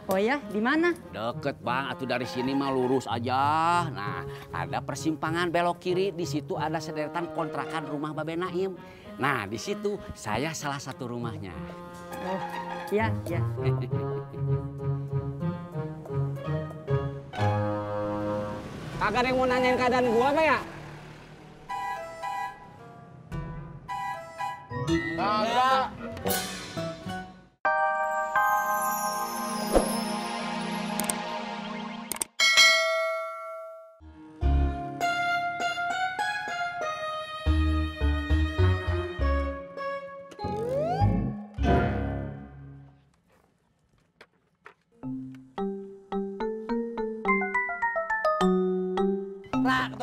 Oh ya, di mana? Deket bang, atuh dari sini mah lurus aja. Nah, ada persimpangan belok kiri, di situ ada sederetan kontrakan rumah Babe Naim. Nah, di situ saya salah satu rumahnya. Oh, iya, iya. Kagak ada yang mau nanyain keadaan gua apa ya? Kagak.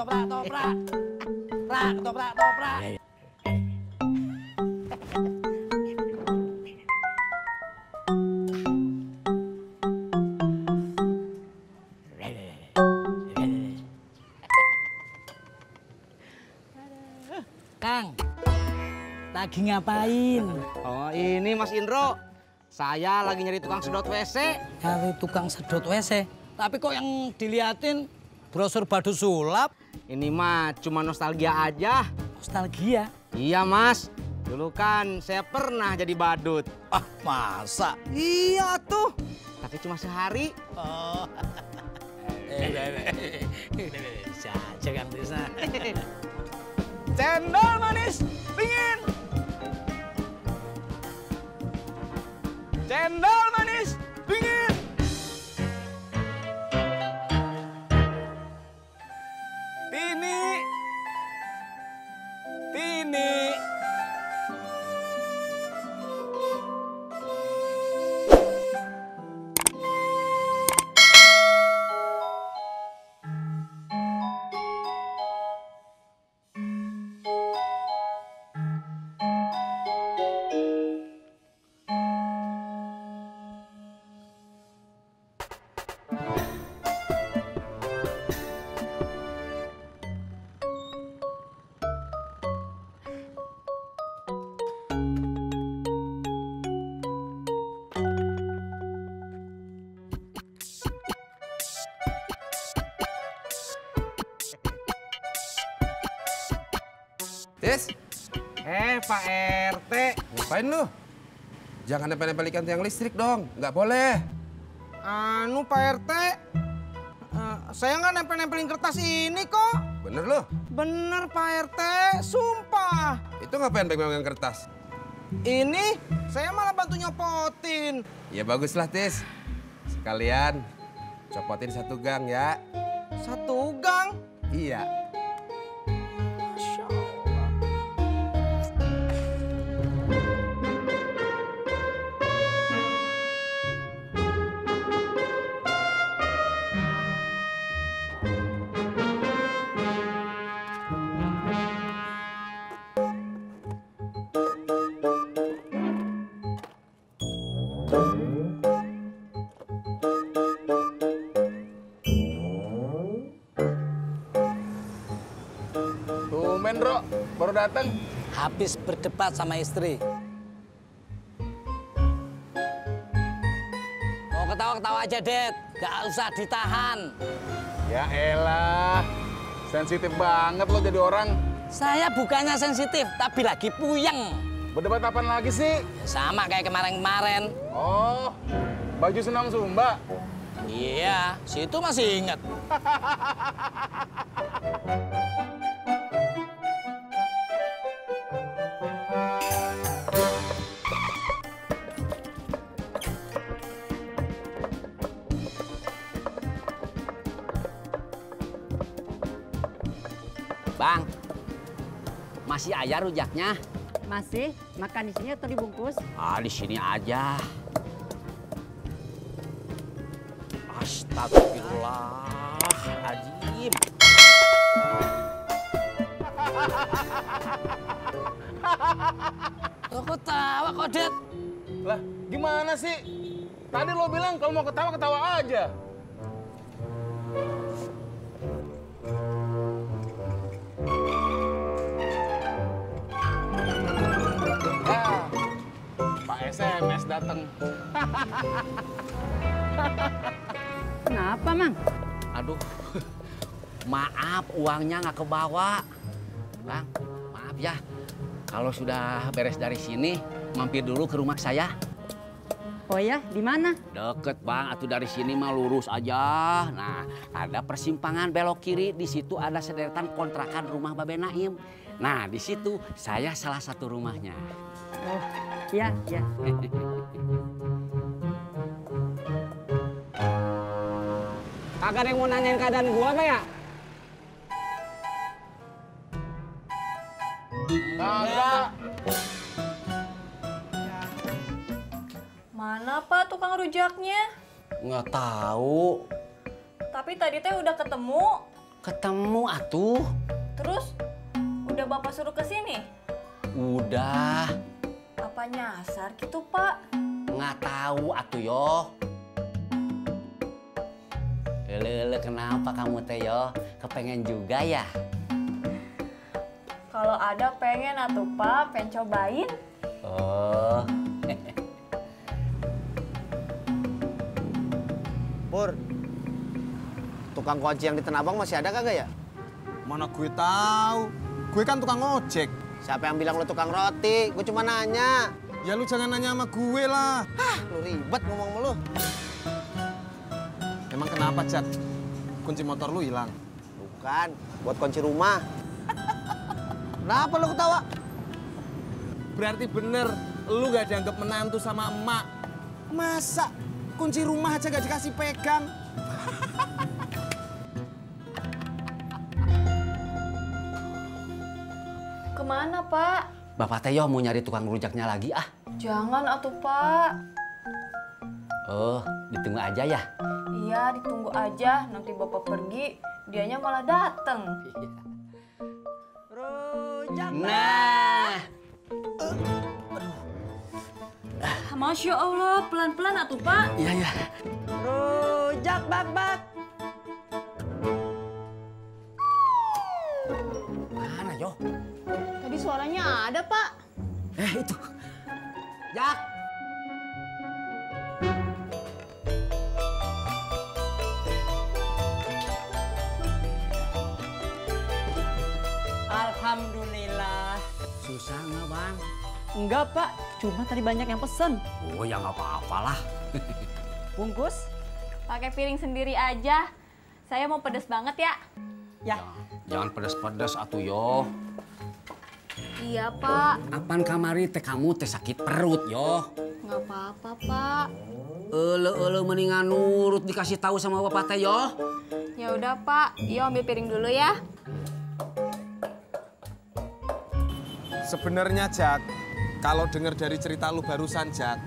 Ketoprak. Ketoprak. Kang, lagi ngapain? Oh ini Mas Indro, saya lagi nyari tukang sedot WC. Nyari tukang sedot WC? Tapi kok yang diliatin brosur badut sulap? Ini mah cuma nostalgia aja. Nostalgia? Iya Mas, dulu kan saya pernah jadi badut. Ah masa? Iya tuh, tapi cuma sehari. Oh. Bisa aja Kang Tisna. Cendol manis dingin. Cendol manis dingin. Tini. Tis, Pak RT. ngapain lu? Jangan nempel-nempel ikan tiang listrik dong, nggak boleh. Anu Pak RT, saya nggak nempel-nempelin kertas ini kok. Bener lu? Bener Pak RT, sumpah. Itu ngapain pegang kertas? Ini saya malah bantu nyopotin. Ya baguslah Tis. Sekalian copotin 1 gang ya. 1 gang. Iya. Masya Allah. Tumben Bro, baru datang. Habis berdebat sama istri. Mau ketawa-ketawa aja, Det. Gak usah ditahan. Ya elah, sensitif banget lo jadi orang. Saya bukannya sensitif, tapi lagi puyeng. Berdebat apaan lagi sih? Sama kayak kemarin-kemarin. Oh, baju senam Sumba. Iya, situ masih inget. Bang, masih ayah rujaknya? Masih? Makan di sini atau dibungkus? Ah, di sini aja. Astagfirullahaladzim. Kok tawa kok, Det? Lah, gimana sih? Tadi lo bilang kalau mau ketawa, ketawa aja. Ya, Pak SMS datang. Kenapa, Mang? Aduh, maaf uangnya nggak kebawa. Bang, maaf ya. Kalau sudah beres dari sini, mampir dulu ke rumah saya. Oh ya, di mana? Deket bang, atuh dari sini mah lurus aja. Nah, ada persimpangan belok kiri, di situ ada sederetan kontrakan rumah Babe Naim. Nah, di situ saya salah satu rumahnya. Oh, iya, iya. Kagak ada yang mau nanyain keadaan gua apa ya? Kagak. Mana Pak tukang rujaknya? Nggak tahu. Tapi tadi teh udah ketemu. Ketemu atuh. Terus udah Bapak suruh ke sini? Udah. Apa nyasar gitu Pak? Nggak tahu atuh yo. Lele, kenapa kamu teh yo? Kepengen juga ya? Kalau ada pengen atuh Pak, pengen cobain. Oh. Pur, tukang kunci yang di Tanah Abang masih ada kagak ya? Mana gue tahu. Gue kan tukang ojek. Siapa yang bilang lu tukang roti? Gue cuma nanya. Ya lu jangan nanya sama gue lah. Hah, lu ribet ngomong sama lu. Emang kenapa, Jat? Kunci motor lu hilang. Bukan, buat kunci rumah. Kenapa lu ketawa? Berarti bener, lu gak dianggap menantu sama emak. Masa kunci rumah aja gak dikasih pegang? Kemana Pak? Bapak teh yo mau nyari tukang rujaknya lagi ah. Jangan atuh Pak. Oh, ditunggu aja ya. Iya ditunggu aja, nanti Bapak pergi, dianya malah dateng. Rujak. Nah, Masya Allah, pelan-pelan atuh Pak. iya ya. Rujak bak-bak. Mana yo? Tadi suaranya ada Pak. Itu. Jak. Alhamdulillah. Susah nggak bang? Enggak, Pak. Cuma tadi banyak yang pesen. Oh ya nggak apa-apa lah. Bungkus? Pakai piring sendiri aja. Saya mau pedes banget ya. Ya. Jangan pedas-pedas atuh yo. Iya Pak. Apaan kamari teh kamu teh sakit perut yo. Nggak apa-apa Pak. Ele mendingan nurut dikasih tahu sama bapak teh yo. Ya udah Pak, Iyo ambil piring dulu ya. Sebenarnya, Jak, kalau dengar dari cerita lu barusan, Jak,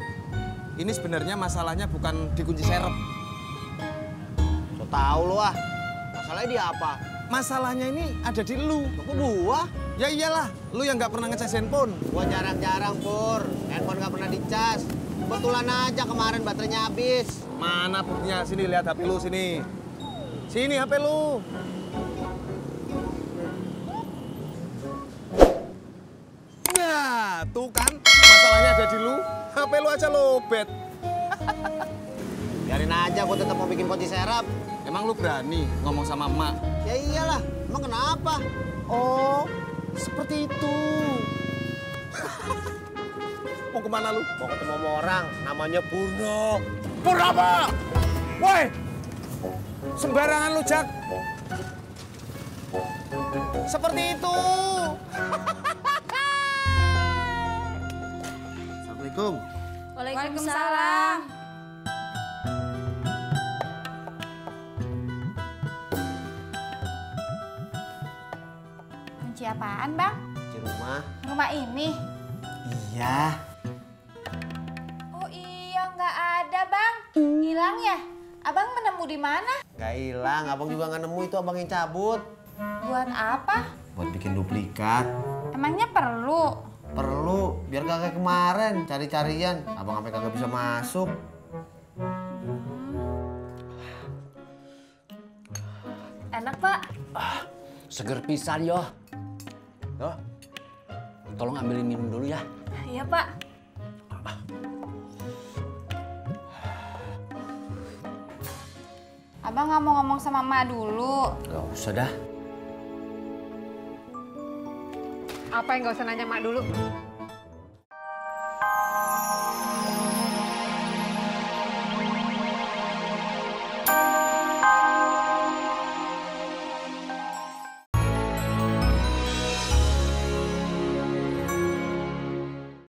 ini sebenarnya masalahnya bukan di kunci serep. So tau lu ah. Masalahnya dia apa? Masalahnya ini ada di lu. Kok gua? Ya iyalah, lu yang nggak pernah ngecas handphone. Gua jarang-jarang, Pur. Handphone nggak pernah dicas. Kebetulan aja kemarin baterainya habis. Mana buktinya? Sini lihat HP lu sini. Sini HP lu. Nah, tuh kan masalahnya ada di lu. HP lu aja lobet. Biarin aja, gua tetap mau bikin kunci serep. Emang lu berani ngomong sama emak? Ya iyalah, emang kenapa? Oh, seperti itu. Mau kemana lu? Mau ketemu sama orang, namanya Purno. Pur apa? Woi, sembarangan lu, Jak. Seperti itu. Assalamualaikum. Waalaikumsalam. Kunci apaan, Bang? Kunci rumah. Rumah ini? Iya. Oh iya, nggak ada, Bang. Hilang ya? Abang menemu di mana? Gak hilang, abang juga nggak nemu itu abang yang cabut. Buat apa? Buat bikin duplikat. Emangnya perlu? Perlu, biar gak kayak kemarin, cari-carian. Abang sampai kagak bisa masuk. Enak Pak. Seger pisan yo. Yo. Tolong ambilin minum dulu ya. Iya Pak. Abang nggak mau ngomong sama emak dulu. Gak usah dah. Apa yang gak usah nanya mak dulu?